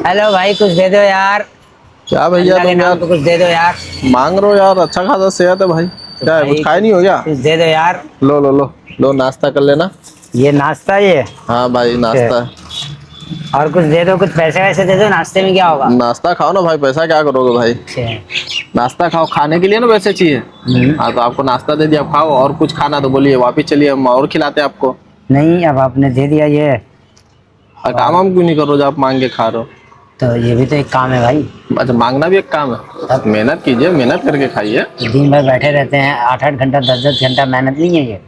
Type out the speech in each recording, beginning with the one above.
Hello भाई, कुछ दे दो यार। क्या भैया अल्लाह के तुम नाम यार पे कुछ दे दो यार। मांग रहे हो यार? अच्छा खासा सेहत है भाई। तो क्या है, कुछ भाई खाया नहीं हो क्या? कुछ दे दो यार। लो लो लो लो, नाश्ता कर लेना। ये नाश्ता ये। हाँ भाई, अच्छा, नाश्ता है। और कुछ दे दो, कुछ पैसे वैसे दे दो। नाश्ते में क्या होगा? नाश्ता खाओ ना भाई, पैसा क्या करोगे भाई? अच्छा। नाश्ता खाओ, खाने के लिए ना पैसे चाहिए। हाँ तो आपको नाश्ता दे दिया, आप खाओ। और कुछ खाना तो बोलिए, वापिस चलिए, हम और खिलाते हैं आपको। नहीं, अब आपने दे दिया ये। और अब काम हम क्यों नहीं कर रहे हो जो आप मांग के खा रहे हो? तो ये भी तो एक काम है भाई। अच्छा, मांगना भी एक काम तब है। मेहनत कीजिए, मेहनत करके खाइए। तो दिन भर बैठे रहते हैं, 8-8 घंटा 10-10 घंटा, मेहनत नहीं है ये?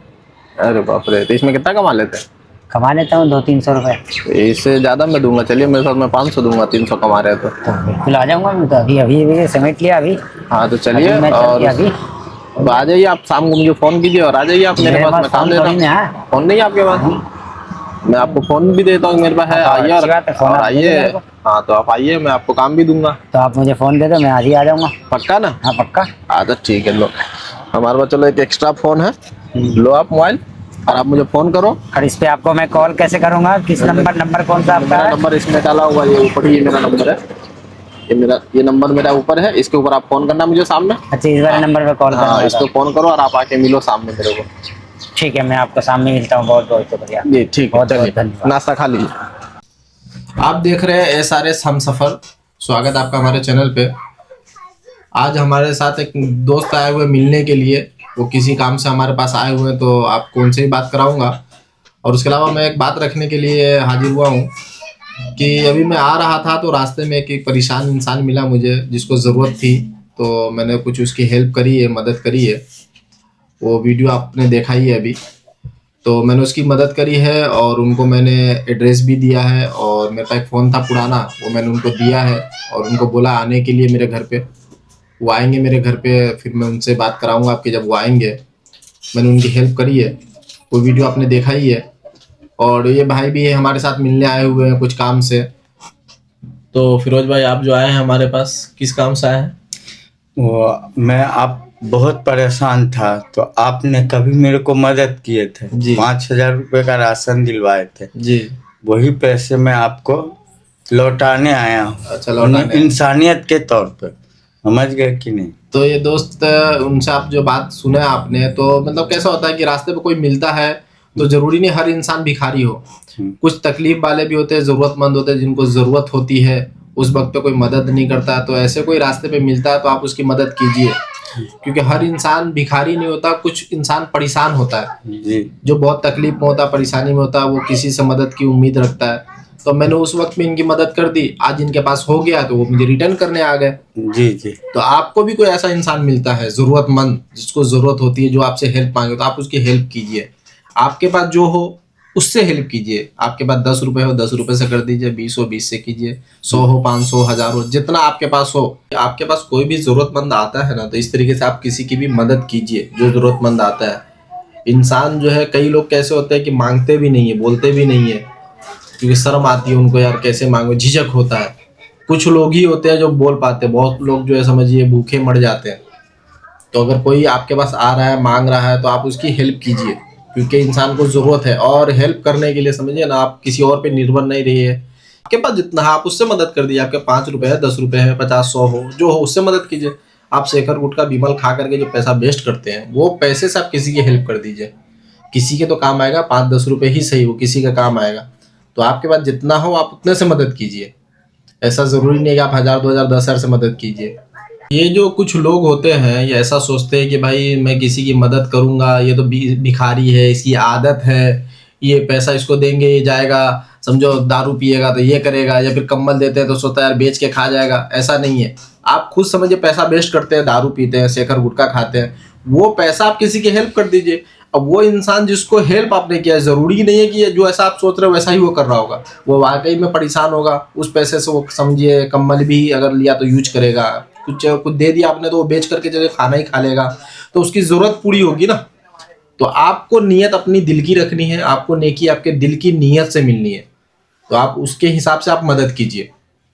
अरे बाप रे, तो इसमें कितना कमा लेते हैं? कमा लेता हूँ 200-300 रुपए। इससे ज्यादा मैं दूंगा, चलिए मेरे साथ, मैं 500 दूंगा, 300 कमा रहे हैं तो। तो बिल्कुल आ जाऊंगा मैं तो। अभी अभी अभी समेट लिया अभी। हाँ तो अभी चलिए, मैं चल और दिया अभी। तो आ जाइए आप, शाम को मुझे फोन कीजिए और आ जाइए आप मेरे मेरे पास, पास मैं काम फोन देता थोड़ी ना हूँ। है। फोन नहीं है आपके पास? नहीं। मैं आपको फोन भी देता हूँ, मेरे पास है, हाँ, तो आइए अच्छी बात है, फोन और आप दे दो आइए। मेरे को। हाँ तो आप आइए, मैं आपको काम भी दूंगा। तो आप मुझे फोन दे दो, मैं आज ही आ जाऊंगा। पक्का ना? हाँ, पक्का। हाँ तो ठीक है, लो हमारे पास चलो एक एक्स्ट्रा फोन है। हम्म। लो आप मोबाइल, और आप मुझे फोन करो। और इस पे आपको मैं कॉल कैसे करूंगा? किस नंबर कौन सा आपका मेरा है? नंबर इसमें डाला हुआ है, ये ऊपर ही मेरा नंबर है। ये नंबर मेरा ऊपर है, इसके ऊपर आप फोन करना मुझे सामने। अच्छा, इस वाले हाँ नंबर पे कॉल हाँ, करूंगा इस तो? पे फोन करो और आप आके मिलो सामने मेरे को। ठीक है, मैं आपको सामने मिलता हूँ। बहुत बहुत शुक्रिया। जी ठीक है, बहुत बहुत चलिए धन्यवाद। नाश्ता खा लीजिए। आप देख रहे हैं SRS हम सफर। स्वागत है आपका हमारे चैनल पे। आज हमारे साथ एक दोस्त आए हुए मिलने के लिए। वो किसी काम से हमारे पास आए हुए हैं, तो आपको उनसे ही बात कराऊंगा। और उसके अलावा मैं एक बात रखने के लिए हाजिर हुआ हूँ कि अभी मैं आ रहा था तो रास्ते में एक परेशान इंसान मिला मुझे, जिसको ज़रूरत थी। तो मैंने कुछ उसकी हेल्प करी है, मदद करी है। वो वीडियो आपने देखा ही है अभी। तो मैंने उसकी मदद करी है और उनको मैंने एड्रेस भी दिया है, और मेरे पास एक फ़ोन था पुराना, वो मैंने उनको दिया है। और उनको बोला आने के लिए मेरे घर पे। वो आएंगे मेरे घर पे, फिर मैं उनसे बात कराऊंगा आपकी। जब वो आएंगे, मैंने उनकी हेल्प करी है। वो वीडियो आपने देखा ही है। और ये भाई भी है हमारे साथ मिलने आए हुए हैं कुछ काम से। तो फिरोज भाई, आप जो आए हैं हमारे पास, किस काम से आए हैं? वो मैं आप बहुत परेशान था तो आपने कभी मेरे को मदद किए थे। जी 5,000 रुपये का राशन दिलवाए थे। जी। वही पैसे मैं आपको लौटाने आया हूँ। अच्छा, लौटाने आए। इंसानियत के तौर पे, समझ गए कि नहीं? तो ये दोस्त, उनसे आप जो बात सुने आपने, तो मतलब कैसा होता है कि रास्ते पे कोई मिलता है तो जरूरी नहीं हर इंसान भिखारी हो। कुछ तकलीफ वाले भी होते हैं, जरूरतमंद होते हैं, जिनको जरूरत होती है। उस वक्त पे कोई मदद नहीं करता, तो ऐसे कोई रास्ते पे मिलता है तो आप उसकी मदद कीजिए। क्योंकि हर इंसान भिखारी नहीं होता, कुछ इंसान परेशान होता है। जी जो बहुत तकलीफ में होता है, परेशानी में होता है, वो किसी से मदद की उम्मीद रखता है। तो मैंने उस वक्त में इनकी मदद कर दी। आज इनके पास हो गया तो वो मुझे रिटर्न करने आ गए। जी जी। तो आपको भी कोई ऐसा इंसान मिलता है जरूरतमंद, जिसको जरूरत होती है, जो आपसे हेल्प मांगे, तो आप उसकी हेल्प कीजिए। आपके पास जो हो उससे हेल्प कीजिए। आपके पास 10 रुपए हो, 10 रुपए से कर दीजिए। 20 हो, 20 से कीजिए। 100 हो, 500, 1000 हो, जितना आपके पास हो। आपके पास कोई भी जरूरतमंद आता है ना, तो इस तरीके से आप किसी की भी मदद कीजिए जो जरूरतमंद आता है। इंसान जो है, कई लोग कैसे होते हैं कि मांगते भी नहीं है, बोलते भी नहीं है, क्योंकि शर्म आती है उनको, यार कैसे मांगो, झिझक होता है। कुछ लोग ही होते हैं जो बोल पाते हैं, बहुत लोग जो है समझिए भूखे मर जाते हैं। तो अगर कोई आपके पास आ रहा है, मांग रहा है, तो आप उसकी हेल्प कीजिए, क्योंकि इंसान को जरूरत है। और हेल्प करने के लिए समझिए ना, आप किसी और पे निर्भर नहीं रहिए। आपके पास जितना है आप उससे मदद कर दीजिए। आपके 5 रुपए है, 10 रुपए है, 50, 100 हो, जो हो उससे मदद कीजिए। आप शेखर गुटखा विमल खा करके जो पैसा वेस्ट करते हैं, वो पैसे से आप किसी की हेल्प कर दीजिए। किसी के तो काम आएगा, 5-10 रुपए ही सही, वो किसी का काम आएगा। तो आपके पास जितना हो आप उतने से मदद कीजिए। ऐसा जरूरी नहीं है कि आप 1000, 2000, 10,000 से मदद कीजिए। ये जो कुछ लोग होते हैं, ये ऐसा सोचते हैं कि भाई मैं किसी की मदद करूंगा, ये तो भिखारी है, इसकी आदत है, ये पैसा इसको देंगे ये जाएगा, समझो दारू पिएगा तो ये करेगा, या फिर कंबल देते हैं तो सोचता है यार बेच के खा जाएगा। ऐसा नहीं है। आप खुद समझिए, पैसा वेस्ट करते हैं, दारू पीते हैं, शेखर गुटखा खाते हैं, वो पैसा आप किसी की हेल्प कर दीजिए। अब वो इंसान जिसको हेल्प आपने किया, जरूरी नहीं है कि जो ऐसा आप सोच रहे हो वैसा ही वो कर रहा होगा। वो वाकई में परेशान होगा, उस पैसे से वो समझिए कंबल भी अगर लिया तो यूज करेगा। कुछ दे दिया आपने तो वो बेच करके जगह खाना ही खा लेगा, तो उसकी जरूरत पूरी होगी ना। तो आपको नियत अपनी दिल की रखनी है, आपको नेकी आपके दिल की नियत से मिलनी है। तो आप उसके हिसाब से आप मदद कीजिए।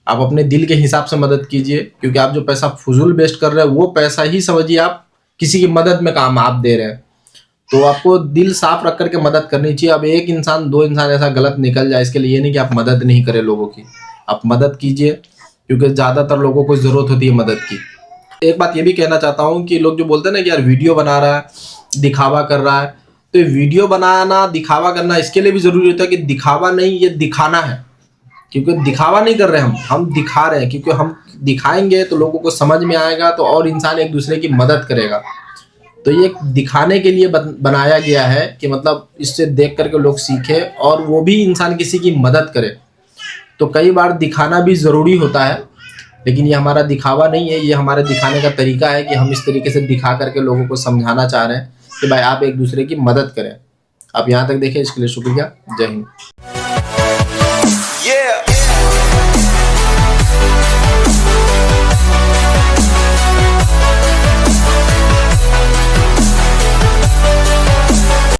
आप अपने दिल के हिसाब से मदद कीजिए, क्योंकि आप जो पैसा फजूल वेस्ट कर रहे हैं, वो पैसा ही समझिए आप किसी की मदद में काम आप दे रहे हैं। तो आपको दिल साफ रख करके मदद करनी चाहिए। अब एक इंसान, दो इंसान ऐसा गलत निकल जाए, इसके लिए ये नहीं कि आप मदद नहीं करें लोगों की। आप मदद कीजिए, क्योंकि ज़्यादातर लोगों को ज़रूरत होती है मदद की। एक बात ये भी कहना चाहता हूँ कि लोग जो बोलते हैं ना कि यार वीडियो बना रहा है, दिखावा कर रहा है, तो ये वीडियो बनाना, दिखावा करना इसके लिए भी ज़रूरी होता है कि दिखावा नहीं, ये दिखाना है। क्योंकि दिखावा नहीं कर रहे हम दिखा रहे हैं, क्योंकि हम दिखाएंगे तो लोगों को समझ में आएगा, तो और इंसान एक दूसरे की मदद करेगा। तो ये दिखाने के लिए बनाया गया है कि मतलब इससे देख करके लोग सीखे और वो भी इंसान किसी की मदद करे। तो कई बार दिखाना भी ज़रूरी होता है, लेकिन ये हमारा दिखावा नहीं है, ये हमारे दिखाने का तरीका है कि हम इस तरीके से दिखा करके लोगों को समझाना चाह रहे हैं कि भाई आप एक दूसरे की मदद करें। आप यहाँ तक देखें, इसके लिए शुक्रिया। जय हिंद।